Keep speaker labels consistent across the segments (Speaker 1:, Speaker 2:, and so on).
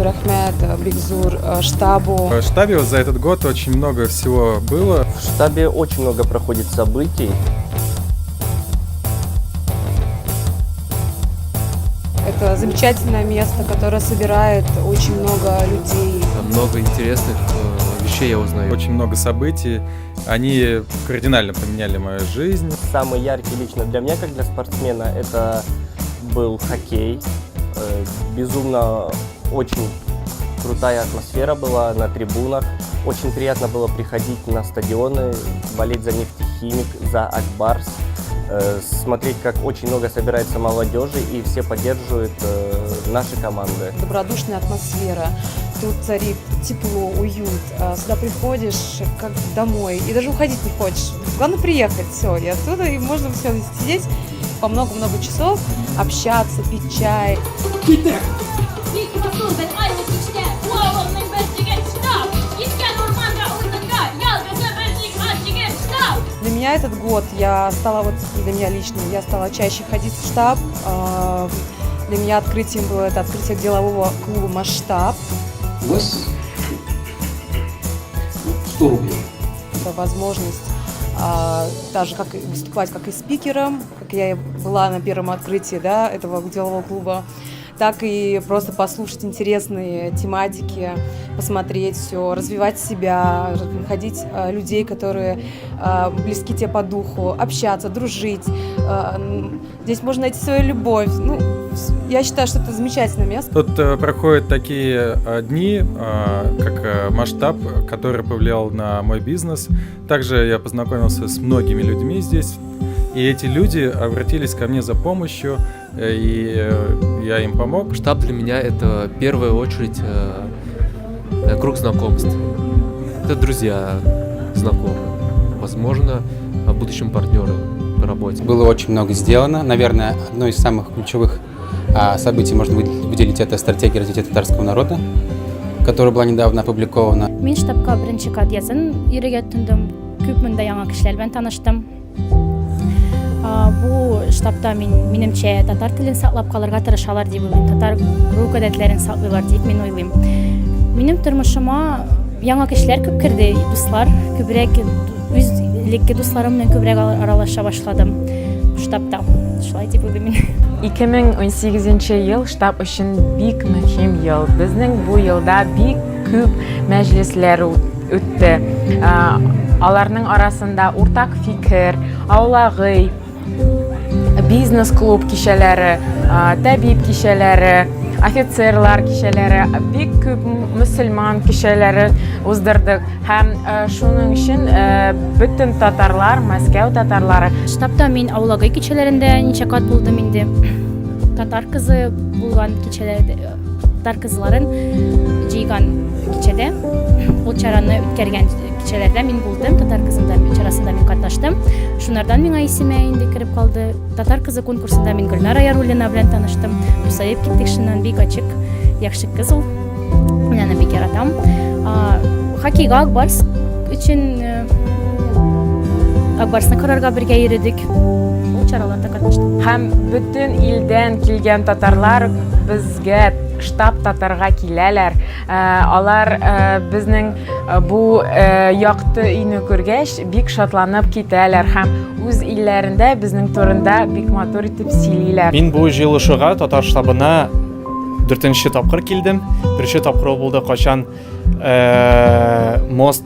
Speaker 1: рахмет Бигзур штабу.
Speaker 2: В штабе за этот год очень много всего было.
Speaker 3: В штабе очень много проходит событий.
Speaker 1: Это замечательное место, которое собирает очень много людей.
Speaker 4: Много интересных вещей я узнаю.
Speaker 2: Очень много событий. Они кардинально поменяли мою жизнь.
Speaker 3: Самый яркий лично для меня, как для спортсмена, это был хоккей. Безумно очень крутая атмосфера была на трибунах. Очень приятно было приходить на стадионы, болеть за «Нефтехимик», за «Акбарс». Смотреть, как очень много собирается молодежи и все поддерживают наши команды.
Speaker 1: Добродушная атмосфера, тут царит тепло, уют. Сюда приходишь как домой и даже уходить не хочешь. Главное приехать, все, и оттуда и можно все сидеть по много-много часов, общаться, пить чай. Для меня этот год, для меня лично, я стала чаще ходить в штаб. Для меня открытием было это открытие делового клуба «Масштаб».
Speaker 5: У вас 100 рублей.
Speaker 1: Это возможность даже как выступать как и спикером, как я и была на первом открытии, да, этого делового клуба, так и просто послушать интересные тематики, посмотреть все, развивать себя, находить людей, которые близки тебе по духу, общаться, дружить. Здесь можно найти свою любовь. Ну, я считаю, что это замечательное место.
Speaker 2: Тут проходят такие дни, как «Масштаб», который повлиял на мой бизнес. Также я познакомился с многими людьми здесь. И эти люди обратились ко мне за помощью, и я им помог.
Speaker 4: Штаб для меня это в первую очередь круг знакомств. Это друзья, знакомые, возможно, в будущем партнеры по работе.
Speaker 6: Было очень много сделано. Наверное, одно из самых ключевых событий можно выделить — это стратегия развития татарского народа, которая была недавно опубликована.
Speaker 7: Мен штабка бірінші кат язын ерге түндім. Көп мында яңа кішілермен таныштым. Бұл штабта менімше татар тілін сақлап қаларға тырышалар деп ойлаймын. Татар рук әдәтләрен сақлыйлар деп мен ойлаймын. Менің тұрмышыма яңа кішілер көп кірді, дуслар, көбірек өз лекке дусларым менен көбірек аралаша башладым штабта. Шулай деп ойлаймын.
Speaker 8: 2018 ел штаб үшін бик мөһим ел. Безнең бу елда бик күп мәҗлесләр үтте. Аларның арасында уртак фикер, аулагый, бизнес-клуб кичәләре, табиб кичәләре, офицерлар кичәләре, бик күп мөселман кичәләре уздырдык. Һәм шуның өчен бөтен татарлар, Мәскәү татарлары.
Speaker 7: Штабта мен аулагый кичәләрендә ничә кат булдым инде. Татар кызы булган кичәләрдә, татар кызларын җыйган кичәдә, ул чараны үткәргән кичәләрдә мин булдым, татар кызында чарасында мин катнаштым. Шунардан миңа исемә инде кирип калды. Татар кызы конкурсында мин Гөлнара Яруллина белән таныштым. Бусаеп киттек шуннан, бик ачык, яхшы кыз ул. Мин аны бик яратам. Хоккейга Акбарс өчен Акбарсны карарга бергә йөридек. Ул чараларда катнаштым.
Speaker 8: Һәм бөтен илдән килгән татарлар безгә штаб татарга киләләр. Алар безнең бу якты өйне күргәч бик шатланып китәләр һәм үз илләрендә безнең турында бик матур итеп сөйлиләр.
Speaker 9: Мин бу җыелышуга татар штабына 4нче тапкыр килдем. Беренче тапкыр булды качан мост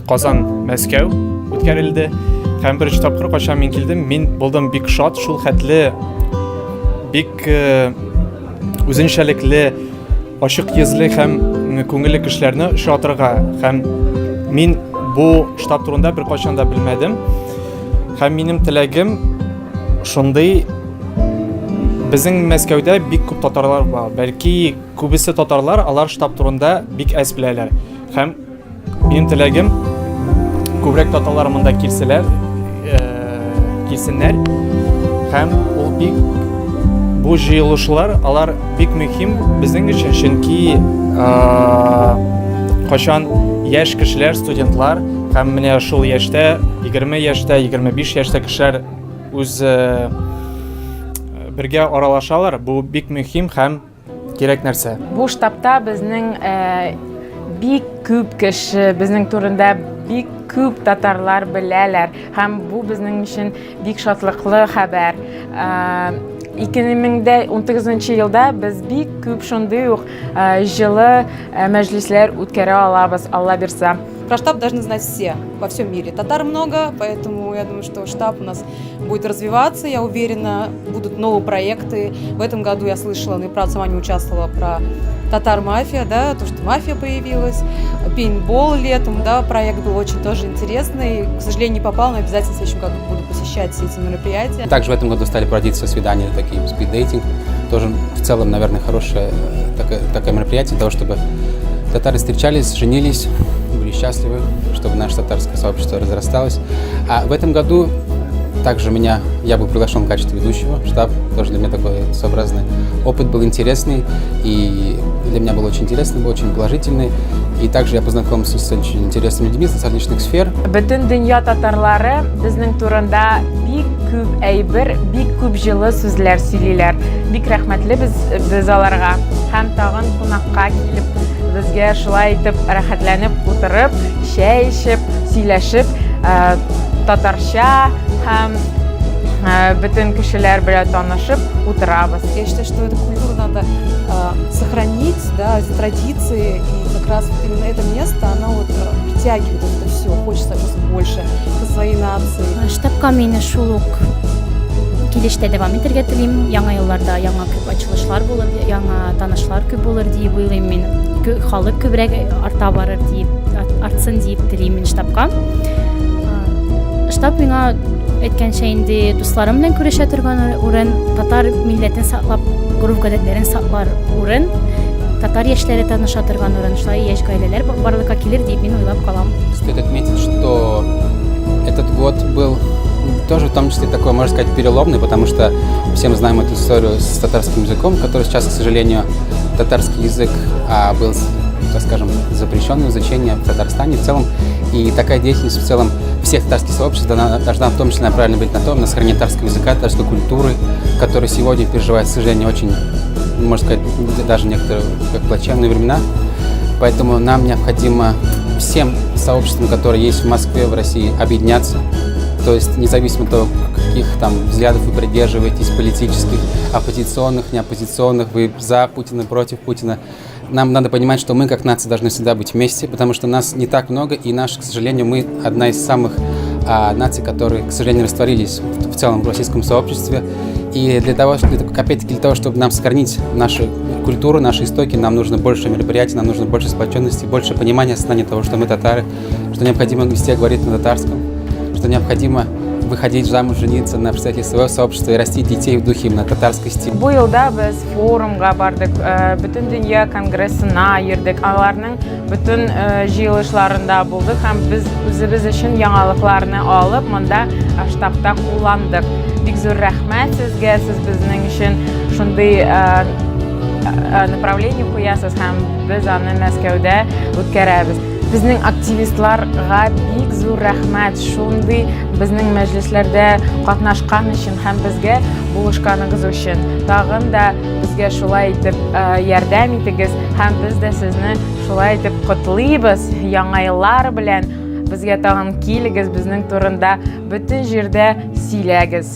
Speaker 9: Казан Мәскәү үткәрелде. Һәм беренче тапкыр качан мин килдем, мин булдым бик шат, шул хәтле бик үзенчәлекле, ачык йөзле һәм күңелле кешеләрне очратырга. Һәм мин бу штаб турында бер качан да белмәдем. Һәм минем теләгем шундый: безнең Мәскәүдә бик күп татарлар бар. Бәлки күбесе татарлар алар штаб турында бик әз беләләр. Һәм минем теләгем күбрәк татарлар монда килсеннәр. Һәм ул бик бу җыелышлар алар бик мөһим безнең өчен, чөнки качан яшь кешеләр, студентлар һәм менә шул яшьтә, 20 яшьтә, 25 яшьтә кешеләр үз бергә аралашалар. Бу бик мөһим һәм кирәк нәрсә.
Speaker 8: Бу штабта безнең бик күп кеше безнең турында бик күп татарлар беләләр һәм бу безнең өчен бик шатлыклы хәбәр. 2019 елда без бик күп шундый ук җылы мәҗлесләр үткәрә алабыз, Алла бирсә.
Speaker 1: Про штаб должны знать все во всем мире. Татар много, поэтому я думаю, что штаб у нас будет развиваться. Я уверена, будут новые проекты. В этом году я слышала, ну и правда сама не участвовала, про татар-мафия, да, то, что мафия появилась. Пейнтбол летом, да, проект был очень тоже интересный. К сожалению, не попал, но обязательно в следующем году буду посещать все эти мероприятия.
Speaker 6: Также в этом году стали проводиться свидания, такие спид-дейтинг. Тоже в целом, наверное, хорошее такое мероприятие для того, чтобы татары встречались, женились, были счастливы, чтобы наше татарское сообщество разрасталось. А в этом году также я был приглашен в качестве ведущего в штаб. Тоже для меня такой своеобразный опыт был интересный. И для меня был очень интересный, был очень положительный. И также я познакомился с очень интересными людьми с различных сфер.
Speaker 8: Бөтен дөнья татарлары безнең турында бик күп әйбер, бик күп җылы сүзләр сөйлиләр. Бик рәхмәтле без аларга. Һәм тагын кунакка килеп, безгә шулай итеп рәхәтләнеп утырып, чәй эчеп, сөйләшеп, татарча һәм бөтен кешеләр белән танышып утырабыз.
Speaker 1: Я считаю, что эту культуру надо сохранить, да, эти традиции, и как раз именно это место, оно вот притягивает это все, хочется просто больше со своей нации.
Speaker 7: Штабка мені шул ук килештә дәвам итәргә телим. Яңа елларда яңа күп ачылышлар булыр, яңа танышлар күп булыр дип уйлыйм мин. Халык күбрәк арта барыр дип, артсын дип телим мин штабка. Штаб миңа әйткәнчә инде дусларым белән күрешә торган урын, татар милләтен саклап, гореф-гадәтләрен саклар урын, татар яшьләре таныша торган урын, шулай яшь гаиләләр барлыкка килер дип мин уйлап калам.
Speaker 6: Стоит отметить, что этот год был тоже в том числе такой, можно сказать, переломный, потому что все мы знаем эту историю с татарским языком, который сейчас, к сожалению, татарский язык был, так скажем, запрещен в изучении в Татарстане в целом. И такая деятельность в целом всех татарских сообществ должна в том числе направлена быть на то, на сохранение татарского языка, татарской культуры, которая сегодня переживает, к сожалению, очень, можно сказать, даже некоторые как плачевные времена. Поэтому нам необходимо всем сообществам, которые есть в Москве, в России, объединяться. То есть независимо от того, каких там взглядов вы придерживаетесь, политических, оппозиционных, неоппозиционных, вы за Путина, против Путина. Нам надо понимать, что мы как нация должны всегда быть вместе, потому что нас не так много, и к сожалению, мы одна из самых наций, которые, к сожалению, растворились в целом в российском сообществе. И опять-таки для того, чтобы нам сохранить нашу культуру, наши истоки, нам нужно больше мероприятий, нам нужно больше сплоченности, больше понимания, осознания того, что мы татары, что необходимо везде говорить на татарском, что необходимо выходить замуж, жениться на представителей своего сообщества и растить детей в духе именно татарскости.
Speaker 8: Бу елда без форумга бардык, бөтен дөнья конгрессына йөрдек, аларның бөтен җыелышларында булдык һәм без үзебез өчен яңалыкларны алып, монда штабта кулландык. Бик зур рәхмәт сезгә, сез безнең өчен шундый направление куясыз һәм без аны Мәскәүдә үткәрәбез. Безнең активистларга бик зур рәхмәт, шундый безнең мәҗлесләрдә катнашкан өчен һәм безгә булышканыгыз өчен. Тагын да безгә шулай итеп ярдәм итегез һәм без дә сезне шулай итеп котлыйбыз яңа еллар белән. Безгә тагын килегез, безнең турында бөтен җирдә сөйләгез.